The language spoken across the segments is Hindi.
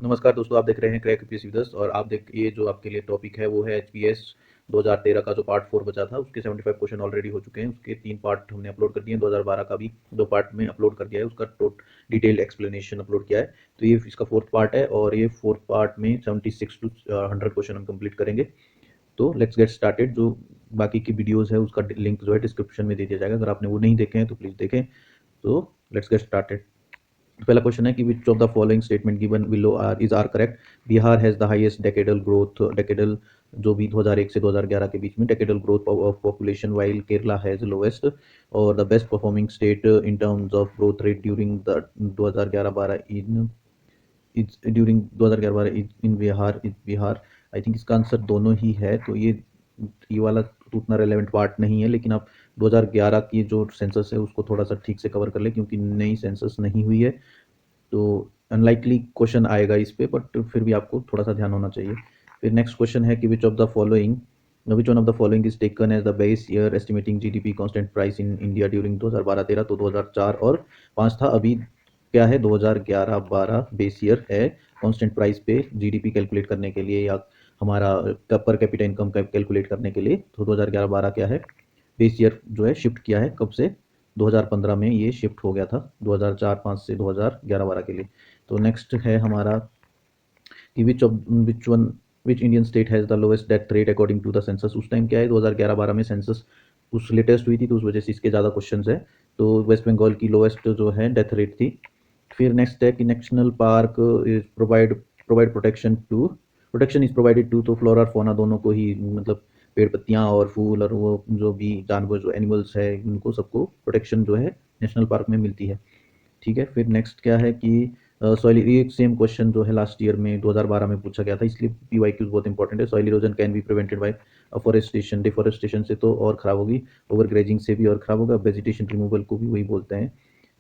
नमस्कार दोस्तों, आप देख रहे हैं क्रैक यूपीएससी विदर्स और आप देख ये जो आपके लिए टॉपिक है वो है एचपीएस 2013 का जो पार्ट 4 बचा था उसके 75 क्वेश्चन ऑलरेडी हो चुके हैं। उसके 3 पार्ट हमने अपलोड कर दिए हैं। 2012 का भी 2 पार्ट में अपलोड कर दिया है, उसका डिटेल्ड एक्सप्लेनेशन अपलोड किया है। तो ये इसका 4th पार्ट है और ये 4th पार्ट में 76 टू 100 क्वेश्चन हम कंप्लीट करेंगे। तो लेट्स गेट स्टार्टेड। जो बाकी की वीडियोज़ है उसका लिंक जो है डिस्क्रिप्शन में दे दिया जाएगा, अगर आपने वो नहीं देखे हैं तो प्लीज़ देखें। तो लेट्स गेट स्टार्टेड। पहला क्वेश्चन है कि which of the following statement given below are correct. Bihar has the highest decadal growth, decadal जो भी 2001 से 2011 के बीच में decadal growth of population, while Kerala has lowest. और the best performing state in terms of growth rate during the 2011-12 in during 2011-12 in Bihar is Bihar. I think इसका आंसर दोनों ही है। तो ये वाला तो उतना रेलेवेंट पार्ट नहीं है, लेकिन आप 2011 की जो सेंसस है उसको थोड़ा सा ठीक से कवर कर ले, क्योंकि नई सेंसस नहीं हुई है। तो अनलाइकली क्वेश्चन आएगा इस पे, बट फिर भी आपको थोड़ा सा ध्यान होना चाहिए। फिर नेक्स्ट क्वेश्चन है कि which one of the following is taken as the base year estimating GDP constant price in India during 2012-13। तो 2004 और 5 था। अभी क्या है, 2011-12 बेस ईयर है कांस्टेंट प्राइस पे जीडीपी कैलकुलेट करने के लिए, या हमारा पर कैपिटा इनकम कैलकुलेट करने के लिए। तो 2011-12 क्या है, बेस ईयर जो है शिफ्ट किया है कब से, 2015 में ये शिफ्ट हो गया था 2004-5 से 2011-12 के लिए। तो नेक्स्ट है हमारा कि which Indian state has the lowest death rate according to the census. उस टाइम क्या है, 2011-12 में सेंसस उस लेटेस्ट हुई थी, तो उस वजह से इसके ज़्यादा क्वेश्चन है। तो वेस्ट बंगाल की लोएस्ट जो है डेथ रेट थी। फिर नेक्स्ट है कि national park is provide protection is provided to. तो फ्लोरा और फौना दोनों को ही, मतलब पेड़ पत्तियाँ और फूल और वो जो भी जानवर जो एनिमल्स है उनको सबको प्रोटेक्शन जो है नेशनल पार्क में मिलती है। ठीक है। फिर नेक्स्ट क्या है कि सॉइल, ये सेम क्वेश्चन जो है लास्ट ईयर में 2012 में पूछा गया था, इसलिए पीवाईक्यूज बहुत इंपॉर्टेंट है। Soil erosion can be prevented by afforestation. Deforestation से तो और ख़राब होगी, ओवर ग्रेजिंग से भी और ख़राब होगा, वेजिटेशन रिमूवल को भी वही बोलते हैं।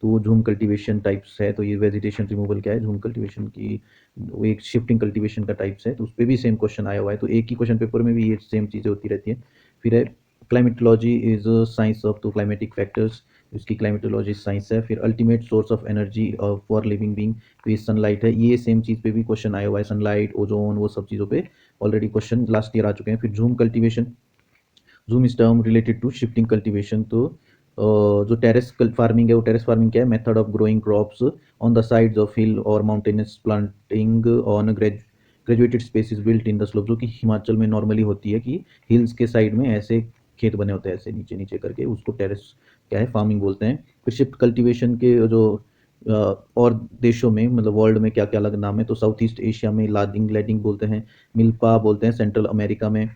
तो वो झूम कल्टीवेशन टाइप्स है। तो ये वेजिटेशन रिमूवल क्या है, झूम कल्टीवेशन की वो एक शिफ्टिंग कल्टीवेशन का टाइप्स है। तो उस पर भी सेम क्वेश्चन आया हुआ है। तो एक ही क्वेश्चन पेपर में भी ये सेम चीज़ें होती रहती हैं। फिर है climatology is science of to climatic factors. इसकी क्लाइमेटोलॉजी साइंस है। फिर ultimate source of energy for living being, तो ये सनलाइट है। ये सेम चीज़ पे भी क्वेश्चन आया हुआ है, सनलाइट, ओजोन, वो सब चीज़ों पे ऑलरेडी क्वेश्चन लास्ट ईयर आ चुके हैं। फिर jhum cultivation, jhum is term related to shifting cultivation. तो जो टेरेस फार्मिंग है, वो टेरेस फार्मिंग क्या है, method of growing crops on the sides of hill और mountains planting on graduated spaces built in the slope. जो कि हिमाचल में नॉर्मली होती है कि हिल्स के साइड में ऐसे खेत बने होते हैं, ऐसे नीचे नीचे करके, उसको टेरेस क्या है, फार्मिंग बोलते हैं। फिर शिफ्ट कल्टीवेशन के जो और देशों में, मतलब वर्ल्ड में क्या क्या अलग नाम है, तो साउथ ईस्ट एशिया में लादिंग लैडिंग बोलते हैं, मिल्पा बोलते हैं सेंट्रल अमेरिका में,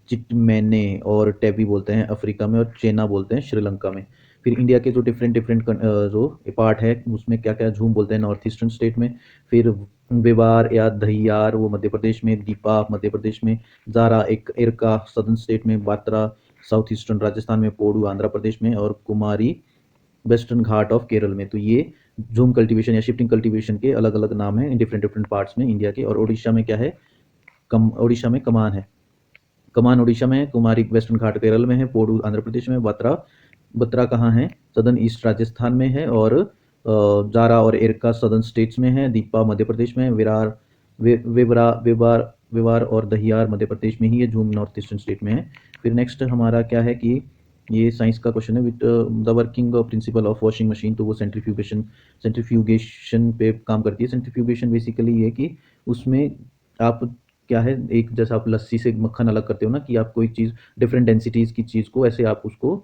चिटमैने और टैबी बोलते हैं अफ्रीका में, और चेना बोलते हैं श्रीलंका में। फिर इंडिया के जो डिफरेंट डिफरेंट जो पार्ट है उसमें क्या क्या झूम बोलते हैं नॉर्थ ईस्टर्न स्टेट में। फिर बेवार या दहियार वो मध्य प्रदेश में, दीपा मध्य प्रदेश में, जारा एक एरका सदर्न स्टेट में, बात्रा साउथ ईस्टर्न राजस्थान में, पोडू आंध्र प्रदेश में, और कुमारी वेस्टर्न घाट ऑफ केरल में। तो ये झूम कल्टीवेशन या शिफ्टिंग कल्टीवेशन के अलग अलग नाम हैं इन डिफरेंट डिफरेंट पार्ट्स में इंडिया के। और उड़ीसा में क्या है, उड़ीसा में कमान है। कमान उड़ीसा में है, कुमारी वेस्टर्न घाट केरल में है, पोडू आंध्र प्रदेश में, बत्रा बत्रा कहाँ है, सदर्न ईस्ट राजस्थान में है, और जारा और एरका सदर्न स्टेट्स में है, दीपा मध्य प्रदेश में, विरार विवरा विवार विवार और दहियार मध्य प्रदेश में ही है, झूम नॉर्थ ईस्टर्न स्टेट में है। फिर नेक्स्ट हमारा क्या है कि ये साइंस का क्वेश्चन है, with the working principle of washing machine. तो वो सेंट्रीफ्यूगेशन पे काम करती है। सेंट्रीफ्यूगेशन बेसिकली ये कि उसमें आप क्या है, एक जैसा आप लस्सी से मक्खन अलग करते हो ना, कि आप कोई चीज़ डिफरेंट डेंसिटीज़ की चीज़ को ऐसे आप उसको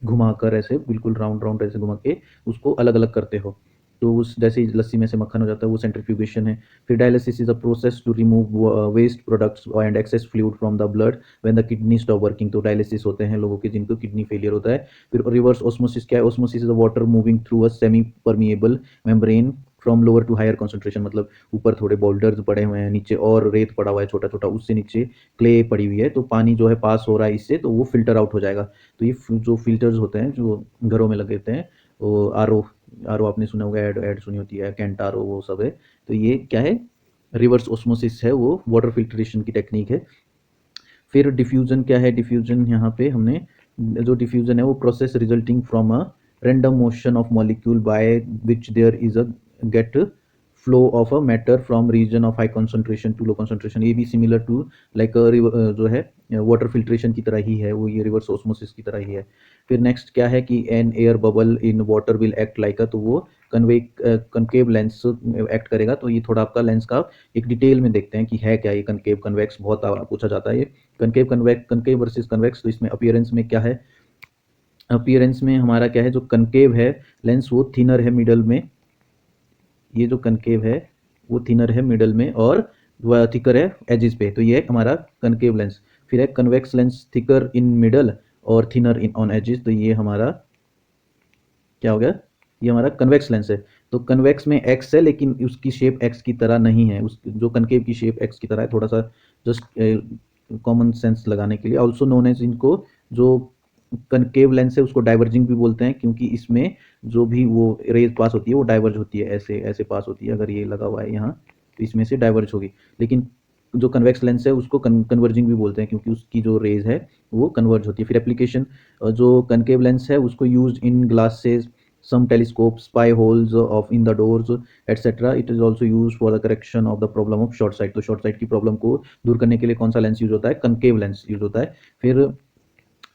घुमाकर ऐसे बिल्कुल राउंड राउंड ऐसे घुमा के उसको अलग अलग करते हो। तो उस जैसे ही लस्सी में से मक्खन हो जाता है, वो सेंट्रीफ्यूगेशन है। फिर dialysis is a process to remove waste products and excess fluid from the blood when the kidney stop working. तो डायलिसिस होते हैं लोगों के जिनको किडनी फेलियर होता है। फिर रिवर्स ऑस्मोसिस क्या है, osmosis is the water moving through a semi permeable membrane from lower to higher concentration. मतलब ऊपर थोड़े बोल्डर्स पड़े हुए हैं, नीचे और रेत पड़ा हुआ है छोटा छोटा, उससे नीचे क्ले पड़ी हुई है, तो पानी जो है पास हो रहा है इससे, तो वो फिल्टर आउट हो जाएगा। तो ये जो फिल्टर्स होते हैं जो घरों में लगे होते हैं, वो आर ओ आपने सुना होगा, ऐड सुनी होती है, कैंटारो वो सब है। तो ये क्या है, रिवर्स ऑस्मोसिस है, वो वाटर फिल्ट्रेशन की टेक्निक है। फिर डिफ्यूजन क्या है, डिफ्यूजन यहाँ पे हमने जो डिफ्यूजन है वो process resulting from a random motion of molecule by which there is a gate flow of a matter from region of high concentration to low concentration. ये भी सिमिलर टू लाइक जो है वाटर फिल्ट्रेशन की तरह ही है, वो ये रिवर्स ऑस्मोसिस की तरह ही है। फिर नेक्स्ट क्या है कि an air bubble in water will act like a, तो वो कनकेव लेंस एक्ट करेगा। तो ये थोड़ा आपका लेंस का एक डिटेल में देखते हैं कि है क्या ये कनकेव कन्वेक्स, बहुत पूछा जाता है ये concave convex, concave versus convex. तो इसमें अपीयरेंस में क्या है, अपीयरेंस में हमारा क्या है, जो कनकेव है लेंस वो थिनर है मिडल में, ये जो कनकेव है वो थिनर है मिडल में और वह थिकर है एजिस पे, तो ये है हमारा कनकेव लेंस। फिर है convex lens thicker in middle और थिनर इन ऑन एजिस, तो ये हमारा क्या हो गया, ये हमारा कन्वेक्स लेंस है। तो कन्वेक्स में एक्स है लेकिन उसकी शेप एक्स की तरह नहीं है, उस जो कनकेव की शेप एक्स की तरह है, थोड़ा सा जस्ट कॉमन सेंस लगाने के लिए। ऑल्सो नोन एज, इनको जो कनकेव लेंस है उसको डाइवर्जिंग भी बोलते हैं, क्योंकि इसमें जो भी वो रेज पास होती है वो डाइवर्ज होती है, ऐसे ऐसे पास होती है। अगर ये लगा हुआ है यहाँ तो इसमें से डाइवर्ज होगी, लेकिन जो कन्वेक्स लेंस है उसको कन्वर्जिंग भी बोलते हैं, क्योंकि उसकी जो रेज है वो कन्वर्ज होती है। फिर एप्लीकेशन, जो कनकेव लेंस है उसको use in glasses, some telescopes, spy holes of in the doors, etc. It is also used for the correction of the problem of short sight। तो शॉर्ट साइट की प्रॉब्लम को दूर करने के लिए कौन सा लेंस यूज होता है, कनकेव लेंस यूज होता है। फिर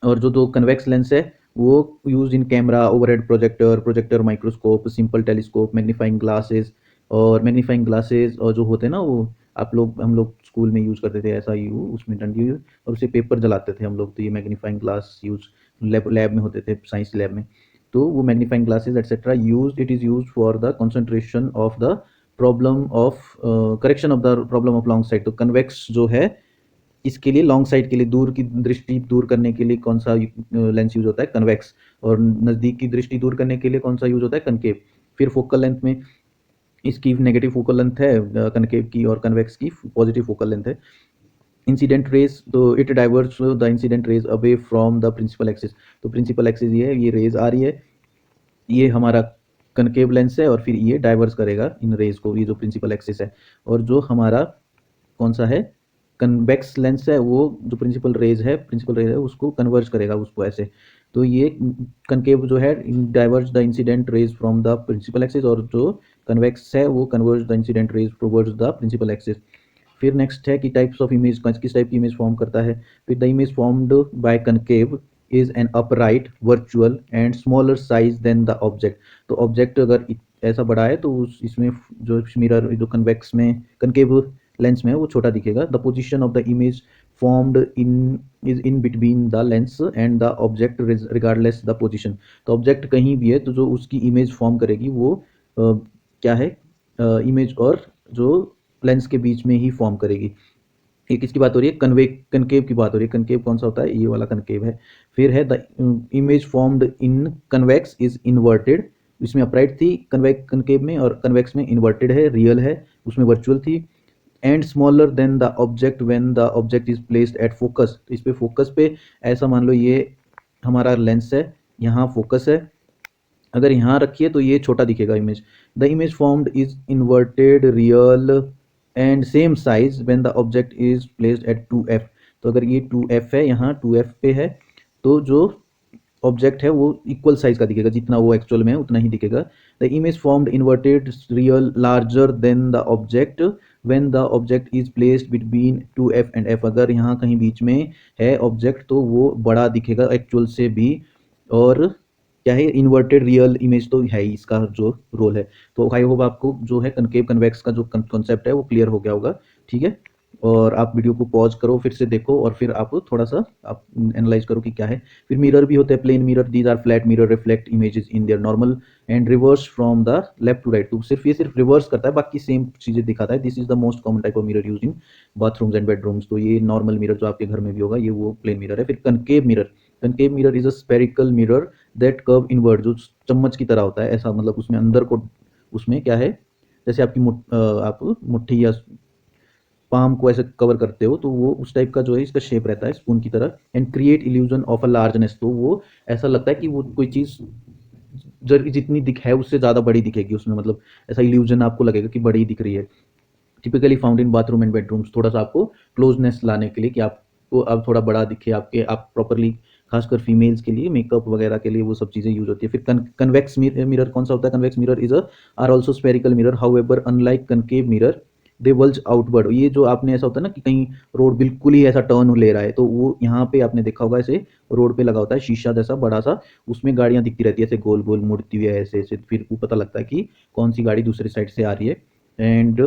और जो दो कन्वेक्स लेंस है वो use in camera, overhead projector, projector microscope, simple telescope, magnifying glasses. और मैग्नीफाइंग ग्लासेस और जो होते हैं ना वो आप लोग, हम लोग स्कूल में यूज करते थे ऐसा यू, उसमें डंडी और उसे पेपर जलाते थे हम लोग, तो ये मैग्नीफाइंग ग्लास यूज लैब में होते थे, साइंस लैब में। तो वो magnifying glasses etcetera use, it is use for the concentration of the problem of correction of the problem of long side. तो कन्वेक्स जो है इसके लिए लॉन्ग साइड के लिए, दूर की दृष्टि दूर करने के लिए कौन सा लेंस यूज होता है, कन्वेक्स। और नज़दीक की दृष्टि दूर करने के लिए कौन सा यूज होता है, कनकेव। फिर फोकल लेंथ में इसकी नेगेटिव फोकल लेंथ है कनकेव की, और कन्वेक्स की पॉजिटिव फोकल लेंथ है। इंसिडेंट रेज, तो it diverse the incident rays away from the principal axis. तो प्रिंसिपल एक्सिस ये है, ये रेज आ रही है, ये हमारा कनकेव लेंस है, और फिर ये डाइवर्स करेगा इन रेज को, ये जो प्रिंसिपल एक्सिस है। और जो हमारा कौन सा है, कन्वेक्स लेंस है, वो जो प्रिंसिपल रेज है उसको कन्वर्ज करेगा उसको ऐसे। तो ये कनकेव जो है diverge the incident rays from the principal axis, और जो कन्वेक्स है वो converge the incident rays towards the principal axis. फिर नेक्स्ट है कि टाइप्स ऑफ इमेज, किस टाइप की इमेज फॉर्म करता है। फिर the image formed by concave is an upright, virtual and smaller size then the object. तो ऑब्जेक्ट अगर ऐसा बड़ा है तो इसमें जो मिरर, जो कन्वेक्स में कनकेव लेंस में है वो छोटा दिखेगा। The position of the image formed in is in between the lens and the object regardless the position. तो ऑब्जेक्ट कहीं भी है तो जो उसकी इमेज फॉर्म करेगी वो क्या है, इमेज और जो लेंस के बीच में ही फॉर्म करेगी। ये किसकी बात हो रही है, कनकेव की बात हो रही है। कनकेव कौन सा होता है, ये वाला कनकेव है। फिर है the image formed in convex is inverted, इसमें अपराइट थी कनकेव में, और कन्वेक्स में इन्वर्टेड है, रियल है, उसमें वर्चुअल थी। And smaller than the object when the object is placed at focus. तो इस पे फोकस पे, ऐसा मान लो ये हमारा लेंस है, यहाँ फोकस है, अगर यहाँ रखिए तो ये छोटा दिखेगा image. The image formed is inverted, real and same size when the object is placed at 2f। तो अगर ये 2f है, यहाँ 2f पे है, तो जो ऑब्जेक्ट है वो इक्वल साइज का दिखेगा, जितना वो एक्चुअल में है उतना ही दिखेगा। The image formed inverted, real, larger than the object when the object is placed between 2f and f। अगर यहाँ कहीं बीच में है ऑब्जेक्ट तो वो बड़ा दिखेगा एक्चुअल से भी। और क्या है, इन्वर्टेड रियल इमेज तो है ही इसका जो रोल है। तो आई होप आपको जो है कनकेव कन्वेक्स का जो कॉन्सेप्ट है वो क्लियर हो गया होगा, ठीक है। और आप वीडियो को पॉज करो, फिर से देखो, और फिर आप थोड़ा सा आप एनालाइज करो कि क्या है। फिर मिरर भी होते हैं, plane mirror, these are flat mirror, reflect images in their normal and reverse from the left to right. तो सिर्फ रिवर्स करता है, बाकी सेम चीजें दिखाता है। This is the most common type of mirror use in bathrooms and bedrooms. तो ये नॉर्मल मिरर जो आपके घर में भी होगा, ये वो प्लेन मिरर है। फिर concave mirror is a spherical mirror that curve inward, जो चम्मच की तरह होता है ऐसा, मतलब उसमें अंदर को, उसमें क्या है, जैसे आपकी आप मुट्ठी या पाम को ऐसे कवर करते हो, तो वो उस टाइप का जो है इसका शेप रहता है स्पून की तरह। And create illusion of a largeness, तो वो ऐसा लगता है कि वो कोई चीज़ जितनी दिख है उससे ज़्यादा बड़ी दिखेगी उसमें, मतलब ऐसा इल्यूजन आपको लगेगा कि बड़ी दिख रही है। Typically found in bathroom and bedrooms, थोड़ा सा आपको क्लोजनेस लाने के लिए कि आपको अब थोड़ा बड़ा दिखे, आपके आप प्रॉपरली खासकर फीमेल्स के लिए मेकअप वगैरह के लिए वो सब चीज़ें यूज होती है। फिर कन्वेक्स मिरर कौन सा होता है? Convex mirror is are also spherical mirror, however unlike concave mirror they bulge outward. ये जो आपने ऐसा होता है ना कि कहीं रोड बिल्कुल ही ऐसा टर्न ले रहा है, तो वो यहाँ पे आपने देखा होगा ऐसे रोड पे लगा होता है शीशा जैसा बड़ा सा, उसमें गाड़ियाँ दिखती रहती है ऐसे गोल गोल मुड़ती हुई ऐसे ऐसे, फिर वो पता लगता है कि कौन सी गाड़ी दूसरी साइड से आ रही है। And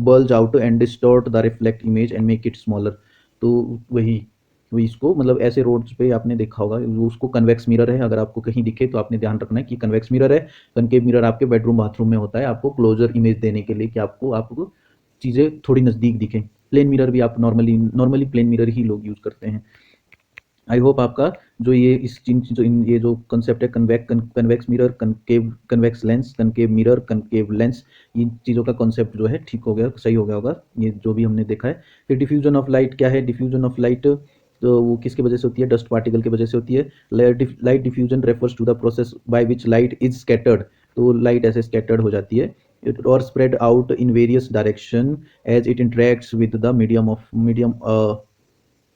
bulge out and distort the reflect image and make it smaller. तो वही तो इसको मतलब ऐसे रोड्स पे आपने देखा होगा, वो उसको कन्वेक्स मिरर है। अगर आपको कहीं दिखे तो आपने ध्यान रखना है कि कन्वेक्स मिरर है। कनकेव मिरर आपके बेडरूम बाथरूम में होता है, आपको क्लोजर इमेज देने के लिए कि आपको चीज़ें थोड़ी नज़दीक दिखें। प्लेन मिरर भी आप नॉर्मली प्लेन मिरर ही लोग यूज़ करते हैं। आई होप आपका जो ये इस जो ये जो कंसेप्ट है convex mirror, convex lens, concave mirror, concave lens, इन चीज़ों का कॉन्सेप्ट जो है ठीक हो गया, सही हो गया होगा ये जो भी हमने देखा है। फिर डिफ्यूजन ऑफ लाइट क्या है? डिफ्यूजन ऑफ लाइट तो वो किसकी वजह से होती है? डस्ट पार्टिकल की वजह से होती है। Light diffusion refers to the process by which light is scattered. तो लाइट ऐसे स्कैटर्ड हो जाती है और spread out in various direction as it interacts with the medium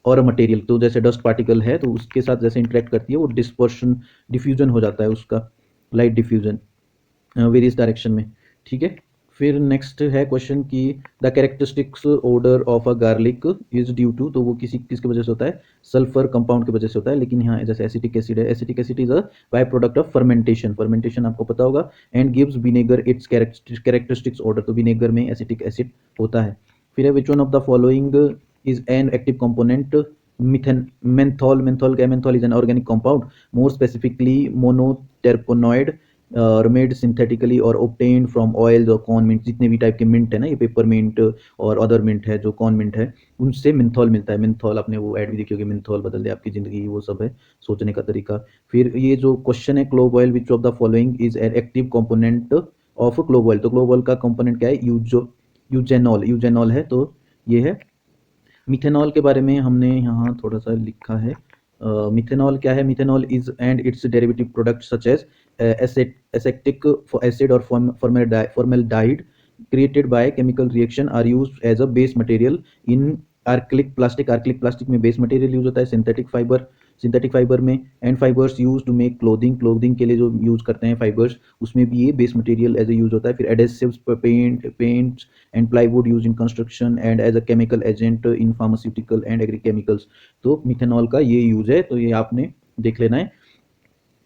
और मटेरियल। तो जैसे डस्ट पार्टिकल है तो उसके साथ जैसे इंटरेक्ट करती है वो डिफ्यूजन हो जाता है उसका, लाइट डिफ्यूजन वेरियस डायरेक्शन में। ठीक है। फिर नेक्स्ट है क्वेश्चन कि the characteristics odour of a garlic is due to, तो वो किसकी वजह से होता है? सल्फर कंपाउंड की वजह से होता है। लेकिन यहाँ जैसे एसिटिक एसिड है, acetic acid is a byproduct of fermentation, fermentation आपको पता होगा। And gives vinegar its characteristics odour, तो विनेगर में एसिटिक एसिड होता है। फिर है which one of the following is an active component? Menthol, menthol क्या? Menthol is an organic compound, more specifically monoterpenoid और मेड सिंथेटिकली और ऑब्टेन्ड फ्रॉम ऑयल और कॉर्न मिंट। जितने भी टाइप के मिंट है ना, ये पेपर मिंट और अदर मिंट है, जो कॉर्न मिंट है, उनसे मिंथॉल मिलता है। मिंथॉल आपने वो ऐड भी देखी होगी, मिंथॉल बदल दे आपकी ज़िंदगी, वो सब है सोचने का तरीका। फिर ये जो क्वेश्चन है clove oil which of the following is an active component of clove oil, तो क्लोव ऑयल का कंपोनेंट क्या है? यूजेनॉल, यूजेनॉल है। तो ये है। मिथेनॉल के बारे में हमने यहाँ थोड़ा सा लिखा है। मिथेनॉल क्या है? Methanol is and its derivative product such as acetic acid और formaldehyde created by chemical reaction are used as a base material in acrylic plastic। acrylic plastic में बेस मटेरियल यूज होता है। सिंथेटिक फाइबर में and fibres use to make clothing के लिए जो यूज करते हैं फाइबर्स, उसमें भी ये base material as a use होता है। फिर adhesives, paints and plywood use in construction and as a chemical agent in pharmaceutical and agrochemicals. तो मिथेनॉल का ये यूज है, तो ये आपने देख लेना है।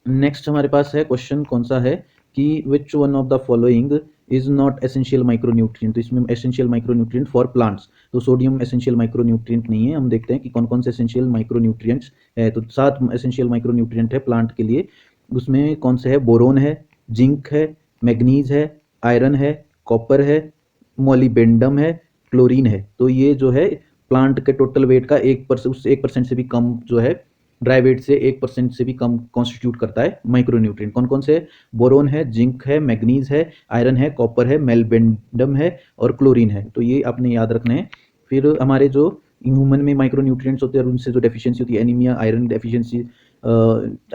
नेक्स्ट हमारे पास है क्वेश्चन कौन सा है कि which one of the following is not essential micronutrient? तो इसमें एसेंशियल माइक्रोन्यूट्रिएंट फॉर प्लांट्स, तो सोडियम एसेंशियल माइक्रोन्यूट्रिएंट नहीं है। हम देखते हैं कि कौन कौन से एसेंशियल माइक्रोन्यूट्रिएंट्स है। तो 7 एसेंशियल माइक्रोन्यूट्रिएंट है प्लांट के लिए। उसमें कौन से है? बोरोन है, जिंक है, मैग्नीज है, आयरन है, कॉपर है, मोलिबेंडम है, क्लोरीन है। तो ये जो है प्लांट के टोटल वेट का 1% से भी कम जो है, ड्राई वेट से 1% से भी कम कॉन्स्टिट्यूट करता है माइक्रोन्यूट्रिएंट। कौन कौन से? बोरोन है, जिंक है, मैग्नीज है, आयरन है, कॉपर है, मेलबेंडम है और क्लोरीन है। तो ये आपने याद रखना है। फिर हमारे जो ह्यूमन में माइक्रोन्यूट्रिएंट्स होते हैं और उनसे जो डेफिशिएंसी होती है, एनीमिया, आयरन डेफिशिएंसी,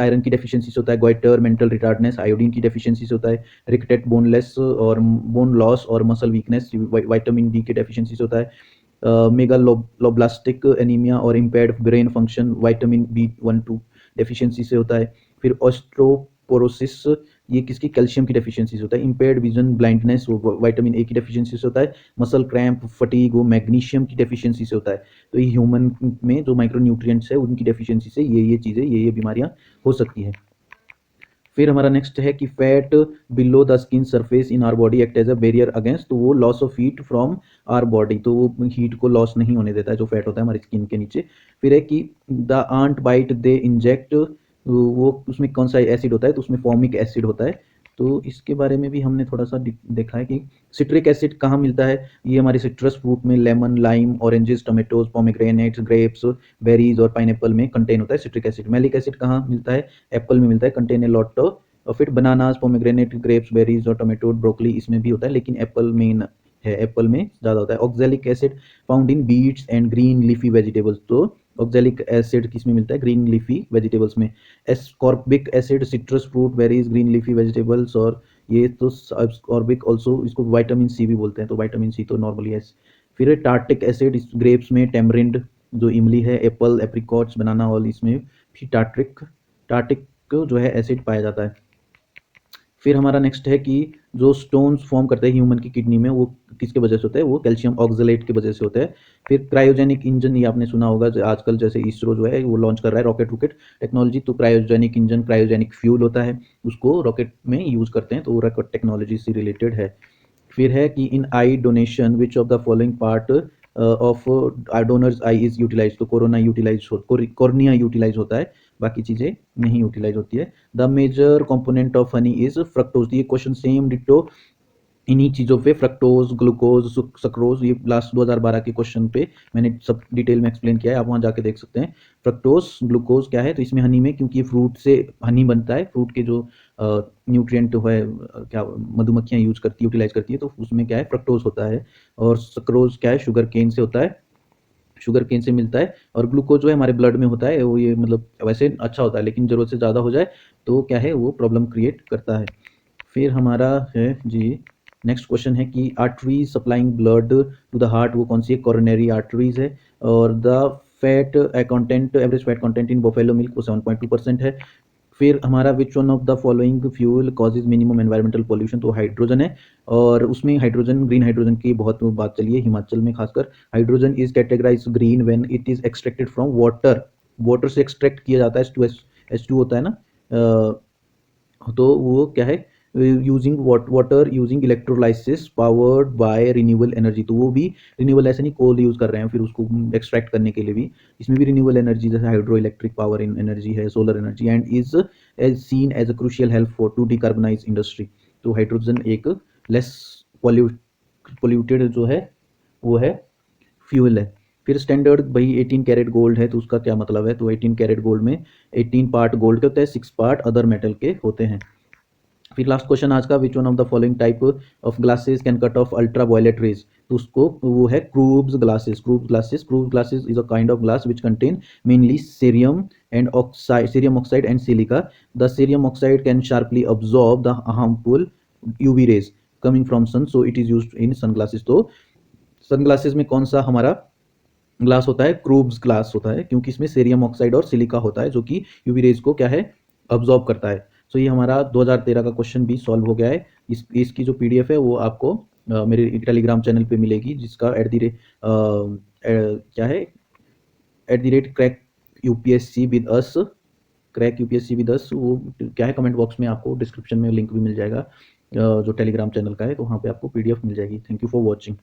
आयरन की डेफिशिएंसी से होता है गोइटर, मेंटल रिटार्डनेस, आयोडीन की डेफिशिएंसी से होता है रिकेटेड बोनलेस और बोन लॉस और मसल वीकनेस, विटामिन डी की डेफिशिएंसी से होता है मेगालोब्लास्टिक एनीमिया और impaired brain function, vitamin B12 deficiency से होता है। फिर ऑस्ट्रोपोरोसिस, ये किसकी? कैल्शियम की डेफिशिएंसी से होता है। इम्पेयर्ड विजन ब्लाइंडनेस, वो विटामिन ए की डेफिशिएंसी से होता है। मसल क्रैम्प, फटीग, वो मैग्नीशियम की डेफिशिएंसी से होता है। तो ये ह्यूमन में जो माइक्रोन्यूट्रिएंट्स है उनकी डेफिशिएंसी से ये चीज़ें, ये बीमारियां हो सकती हैं। फिर हमारा नेक्स्ट है कि fat below the skin surface in our body act as a barrier against, तो वो loss of heat from our body, तो वो हीट को लॉस नहीं होने देता है जो फैट होता है हमारी स्किन के नीचे। फिर है कि the ant bite they inject, वो उसमें कौन सा एसिड होता है? तो उसमें फॉर्मिक एसिड होता है। तो इसके बारे में भी हमने थोड़ा सा देखा है कि सिट्रिक एसिड कहाँ मिलता है? ये हमारे सिट्रस फ्रूट में, lemon, lime, oranges, tomatoes, pomegranates, grapes, berries और पाइनएप्पल में कंटेन होता है सिट्रिक एसिड। मैलिक एसिड कहाँ मिलता है? एप्पल में मिलता है, कंटेन ए लॉट। और फिर बनानास, पोमेग्रेनेट, ग्रेप्स, बेरीज और टोमेटो, ब्रोकली, इसमें भी होता है, लेकिन एप्पल में है, एप्पल में ज़्यादा होता है। Oxalic acid found in beets and green leafy vegetables, तो ऑक्जेलिक एसिड किस में मिलता है? ग्रीन लीफी वेजिटेबल्स में। Ascorbic acid citrus fruit, berries, green leafy vegetables, और ये तो एस्कॉर्बिक ऑल्सो इसको विटामिन सी भी बोलते हैं, तो विटामिन सी तो नॉर्मली है। फिर टार्टिक एसिड ग्रेप्स में, टेमरिंड जो इमली है, एप्पल, एप्रिकॉट्स, बनाना, ऑल इसमें टार्ट्रिक टार्टिक जो है एसिड पाया जाता है। फिर हमारा नेक्स्ट है कि जो स्टोन्स फॉर्म करते हैं ह्यूमन की किडनी में, वो किसके वजह से होता है, वो कैल्शियम ऑक्सलेट की वजह से होता है। फिर क्रायोजेनिक इंजन, ये आपने सुना होगा, आजकल जैसे इसरो जो है वो लॉन्च कर रहा है रॉकेट रॉकेट टेक्नोलॉजी, तो क्रायोजेनिक इंजन, क्रायोजेनिक फ्यूल होता है, उसको रॉकेट में यूज करते हैं, तो वो रॉकेट टेक्नोलॉजी से रिलेटेड है। फिर है कि in eye donation which of the following part of donors eye is utilise, तो कोरोना यूटिलाइज कॉर्निया यूटिलाइज होता है, बाकी चीज़ें नहीं यूटिलाइज होती है। The major component of honey is fructose, ये क्वेश्चन सेम डिट्टो इन्हीं चीज़ों पे, फ्रक्टोज, ग्लूकोज, सक्रोज, ये लास्ट 2012 के क्वेश्चन पे मैंने सब डिटेल में एक्सप्लेन किया है, आप वहाँ जाके देख सकते हैं। फ्रक्टोज ग्लूकोज क्या है, तो इसमें हनी में, क्योंकि फ्रूट से हनी बनता है, फ्रूट के जो न्यूट्रिएंट है, क्या मधुमक्खियाँ यूज करती है, यूटिलाइज करती है, तो उसमें क्या है, फ्रक्टोज होता है। और सक्रोज क्या है, शुगर केन से होता है, शुगर केन से मिलता है। और ग्लूकोज जो है हमारे ब्लड में होता है, वो ये मतलब वैसे अच्छा होता है, लेकिन ज़रूरत से ज़्यादा हो जाए तो क्या है, वो प्रॉब्लम क्रिएट करता है। फिर हमारा है जी, नेक्स्ट क्वेश्चन है कि arteries supplying blood to the heart, वो कौन सी है, कोरोनरी आर्टरीज है। और the fat content, average fat content in buffalo milk वो 7.2% है। फिर हमारा which one of the following fuel causes minimum environmental pollution, तो हाइड्रोजन है। और उसमें हाइड्रोजन, ग्रीन हाइड्रोजन की बहुत बात चली है हिमाचल में खासकर। Hydrogen is categorise green when it is extracted from water, water से एक्सट्रैक्ट किया जाता है, H2 होता है ना, तो वो क्या है, using water using electrolysis powered by renewable energy, तो वो भी रिन्यूएबल, ऐसे नहीं कोल यूज कर रहे हैं फिर उसको एक्सट्रैक्ट करने के लिए भी, इसमें भी रिन्यूएबल एनर्जी जैसे hydro electric power in energy है, solar energy, and is as seen as a crucial help for to decarbonise industry. तो हाइड्रोजन एक लेस पोल्यूटेड जो है वो है, फ्यूल है। फिर स्टैंडर्ड भाई 18 कैरेट गोल्ड है, तो उसका क्या मतलब है, तो 18 कैरेट गोल्ड में 18 पार्ट गोल्ड के होते हैं, 6 पार्ट अदर मेटल के होते हैं। फिर लास्ट क्वेश्चन आज का, which one of the following type of glasses can cut off ultra violet rays, तो उसको वो है Crookes glasses. Crookes glasses is a kind of glass which contain mainly cerium and oxide, cerium oxide and silica. The cerium oxide can sharply absorb the harmful UV rays coming from sun, so it is used in sunglasses. तो सनग्लासेस में कौन सा हमारा ग्लास होता है, क्रूब्स ग्लास होता है, क्योंकि इसमें सेरियम ऑक्साइड और सिलिका होता है जो कि यूवी रेज को क्या है, अब्जॉर्ब करता है। सो ये हमारा 2013 का क्वेश्चन भी सॉल्व हो गया है। इसकी जो पीडीएफ है वो आपको मेरे टेलीग्राम चैनल पे मिलेगी, जिसका क्या है, @crack UPSC with us, crack UPSC with us, वो क्या है, कमेंट बॉक्स में आपको डिस्क्रिप्शन में लिंक भी मिल जाएगा, जो टेलीग्राम चैनल का है, तो वहाँ पे आपको पीडीएफ मिल जाएगी। Thank you for watching.